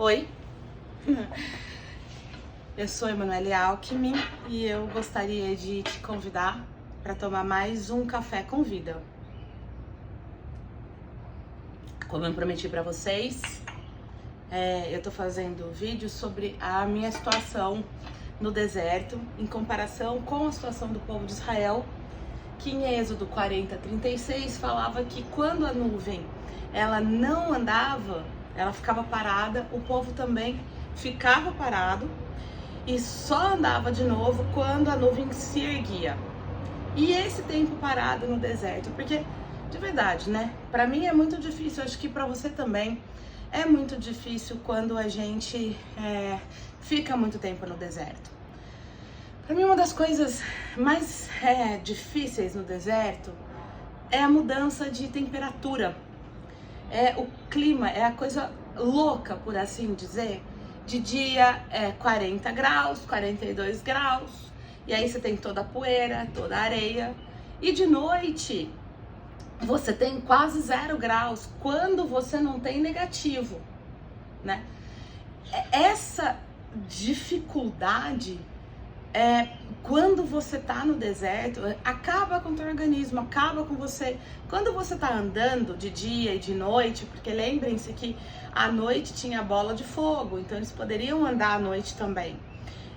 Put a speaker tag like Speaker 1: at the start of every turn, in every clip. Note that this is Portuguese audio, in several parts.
Speaker 1: Oi, eu sou Emanuele Alckmin e eu gostaria de te convidar para tomar mais um café com vida. Como eu prometi para vocês, eu tô fazendo vídeo sobre a minha situação no deserto em comparação com a situação do povo de Israel, que em Êxodo 40:36 falava que quando a nuvem ela não andava, ela ficava parada, o povo também ficava parado e só andava de novo quando a nuvem se erguia. E esse tempo parado no deserto, porque de verdade, né? Para mim é muito difícil, acho que para você também é muito difícil quando a gente fica muito tempo no deserto. Para mim uma das coisas mais difíceis no deserto é a mudança de temperatura. É o clima, é a coisa louca, por assim dizer. De dia é 40 graus, 42 graus, e aí você tem toda a poeira, toda a areia. E de noite você tem quase 0 graus, quando você não tem negativo, né? Essa dificuldade, quando você tá no deserto, acaba com o teu organismo, acaba com você. Quando você tá andando de dia e de noite, porque lembrem-se que à noite tinha bola de fogo, então eles poderiam andar à noite também.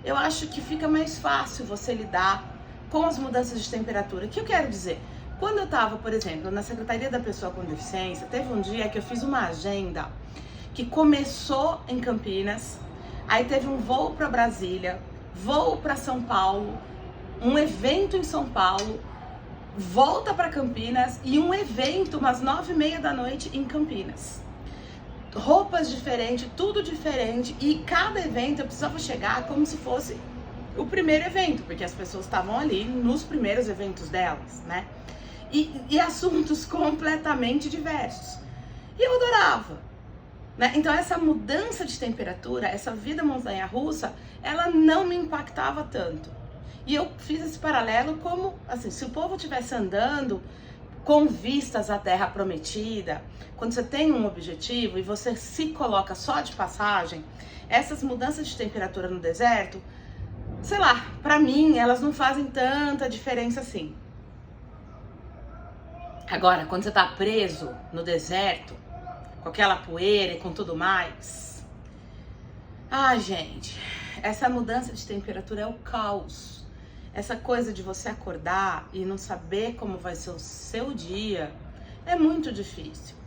Speaker 1: Eu acho que fica mais fácil você lidar com as mudanças de temperatura. O que eu quero dizer? Quando eu tava, por exemplo, na Secretaria da Pessoa com Deficiência, teve um dia que eu fiz uma agenda que começou em Campinas, aí teve um voo para Brasília, voo para São Paulo, um evento em São Paulo, volta para Campinas e um evento umas 9:30 da noite em Campinas. Roupas diferentes, tudo diferente, e cada evento eu precisava chegar como se fosse o primeiro evento, porque as pessoas estavam ali nos primeiros eventos delas, né? E assuntos completamente diversos. E eu adorava, né? Então essa mudança de temperatura, essa vida montanha-russa, ela não me impactava tanto. E eu fiz esse paralelo como, assim, se o povo estivesse andando com vistas à terra prometida, quando você tem um objetivo e você se coloca só de passagem, essas mudanças de temperatura no deserto, sei lá, pra mim elas não fazem tanta diferença assim. Agora, quando você tá preso no deserto, com aquela poeira e com tudo mais, gente, essa mudança de temperatura é o caos. Essa coisa de você acordar e não saber como vai ser o seu dia é muito difícil.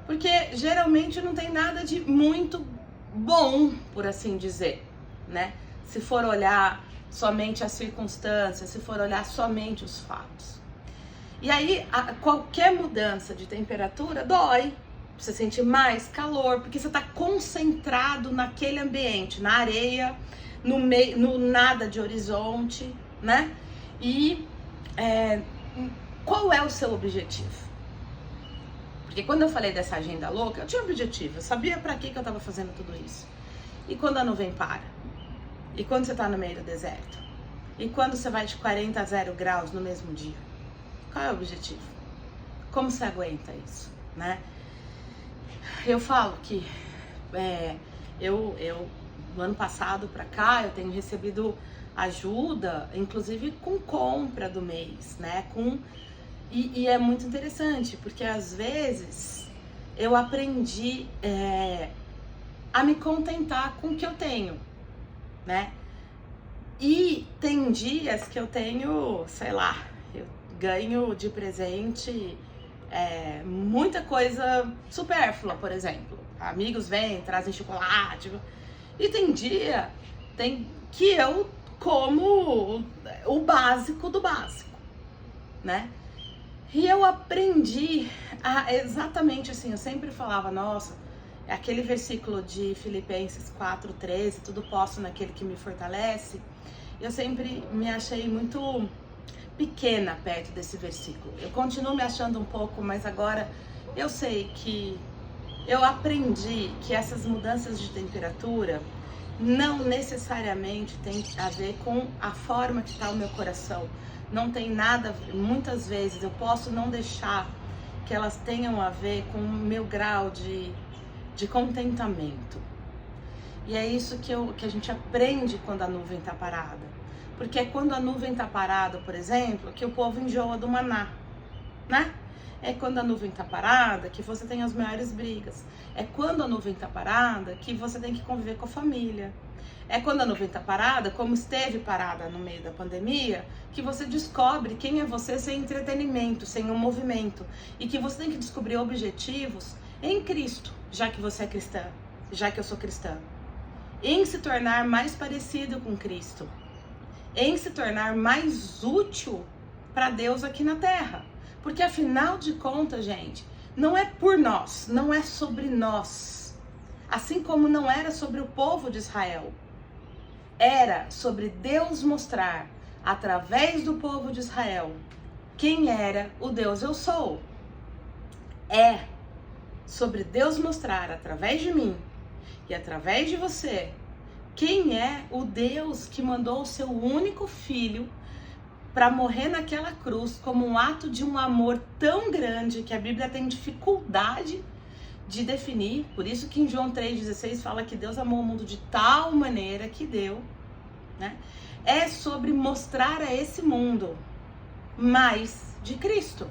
Speaker 1: Porque geralmente não tem nada de muito bom, por assim dizer, né? Se for olhar somente as circunstâncias, se for olhar somente os fatos. E aí, qualquer mudança de temperatura dói. Você sente mais calor, porque você está concentrado naquele ambiente, na areia, no meio, no nada de horizonte, né? E qual é o seu objetivo? Porque quando eu falei dessa agenda louca, eu tinha um objetivo, eu sabia para que eu estava fazendo tudo isso. E quando a nuvem para? E quando você está no meio do deserto? E quando você vai de 40 a 0 graus no mesmo dia? Qual é o objetivo? Como você aguenta isso, né? Eu falo que eu no ano passado para cá eu tenho recebido ajuda, inclusive com compra do mês, né? E é muito interessante, porque às vezes eu aprendi a me contentar com o que eu tenho, né? E tem dias que eu tenho, sei lá, eu ganho de presente muita coisa supérflua, por exemplo. Amigos vêm, trazem chocolate. E tem dia que eu como o básico do básico, né? E eu aprendi exatamente assim, eu sempre falava, nossa, é aquele versículo de Filipenses 4:13, tudo posso naquele que me fortalece. Eu sempre me achei muito pequena perto desse versículo. Eu continuo me achando um pouco, mas agora eu sei que eu aprendi que essas mudanças de temperatura não necessariamente tem a ver com a forma que está o meu coração. Não tem nada a ver, muitas vezes eu posso não deixar que elas tenham a ver com o meu grau de contentamento, E é isso que a gente aprende quando a nuvem está parada. Porque é quando a nuvem está parada, por exemplo, que o povo enjoa do maná, né? É quando a nuvem está parada que você tem as maiores brigas. É quando a nuvem está parada que você tem que conviver com a família. É quando a nuvem está parada, como esteve parada no meio da pandemia, que você descobre quem é você sem entretenimento, sem um movimento. E que você tem que descobrir objetivos em Cristo, já que você é cristã, já que eu sou cristã. Em se tornar mais parecido com Cristo. Em se tornar mais útil para Deus aqui na Terra. Porque afinal de contas, gente, não é por nós, não é sobre nós. Assim como não era sobre o povo de Israel. Era sobre Deus mostrar, através do povo de Israel, quem era o Deus eu sou. É sobre Deus mostrar, através de mim e através de você, quem é o Deus que mandou o seu único filho para morrer naquela cruz como um ato de um amor tão grande que a Bíblia tem dificuldade de definir. Por isso que em João 3,16 fala que Deus amou o mundo de tal maneira que deu, né? É sobre mostrar a esse mundo mais de Cristo.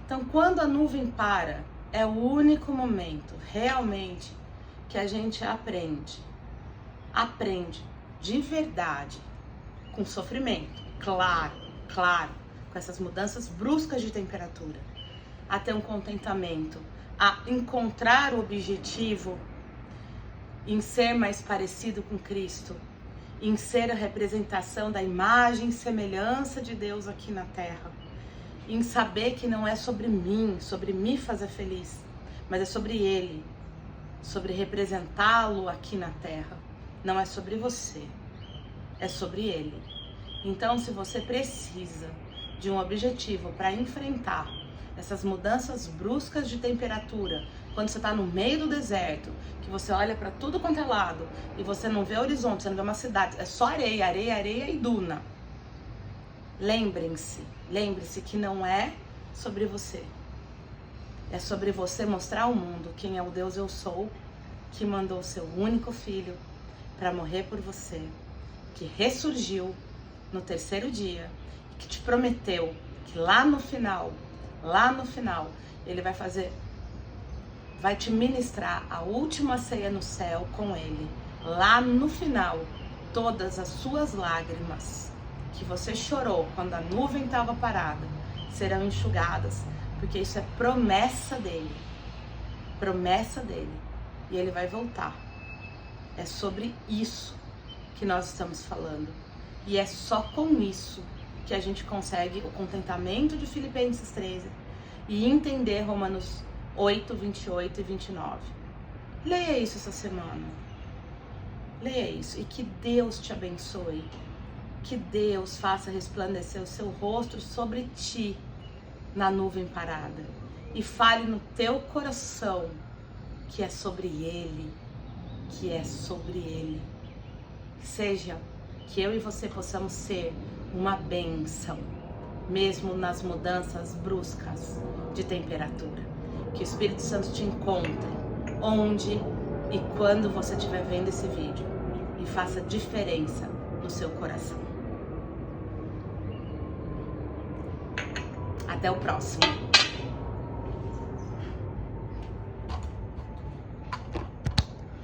Speaker 1: Então, quando a nuvem para, é o único momento realmente que a gente aprende de verdade, com sofrimento, claro, com essas mudanças bruscas de temperatura, a ter um contentamento, a encontrar o objetivo em ser mais parecido com Cristo, em ser a representação da imagem e semelhança de Deus aqui na Terra, em saber que não é sobre mim, sobre me fazer feliz, mas é sobre Ele, sobre representá-lo aqui na Terra. Não é sobre você, é sobre Ele. Então, se você precisa de um objetivo para enfrentar essas mudanças bruscas de temperatura, quando você está no meio do deserto, que você olha para tudo quanto é lado e você não vê horizonte, você não vê uma cidade, é só areia, areia, areia e duna. Lembre-se que não é sobre você. É sobre você mostrar ao mundo quem é o Deus eu sou, que mandou o seu único filho para morrer por você, que ressurgiu no terceiro dia, que te prometeu que lá no final, ele vai te ministrar a última ceia no céu com ele. Lá no final, todas as suas lágrimas que você chorou quando a nuvem estava parada serão enxugadas, porque isso é promessa dele. E ele vai voltar. É sobre isso que nós estamos falando. E é só com isso que a gente consegue o contentamento de Filipenses 13 e entender Romanos 8, 28 e 29. Leia isso essa semana. Leia isso. E que Deus te abençoe. Que Deus faça resplandecer o seu rosto sobre ti na nuvem parada. E fale no teu coração que é sobre Ele. Que é sobre Ele. Seja que eu e você possamos ser uma bênção, mesmo nas mudanças bruscas de temperatura. Que o Espírito Santo te encontre onde e quando você estiver vendo esse vídeo e faça diferença no seu coração. Até o próximo.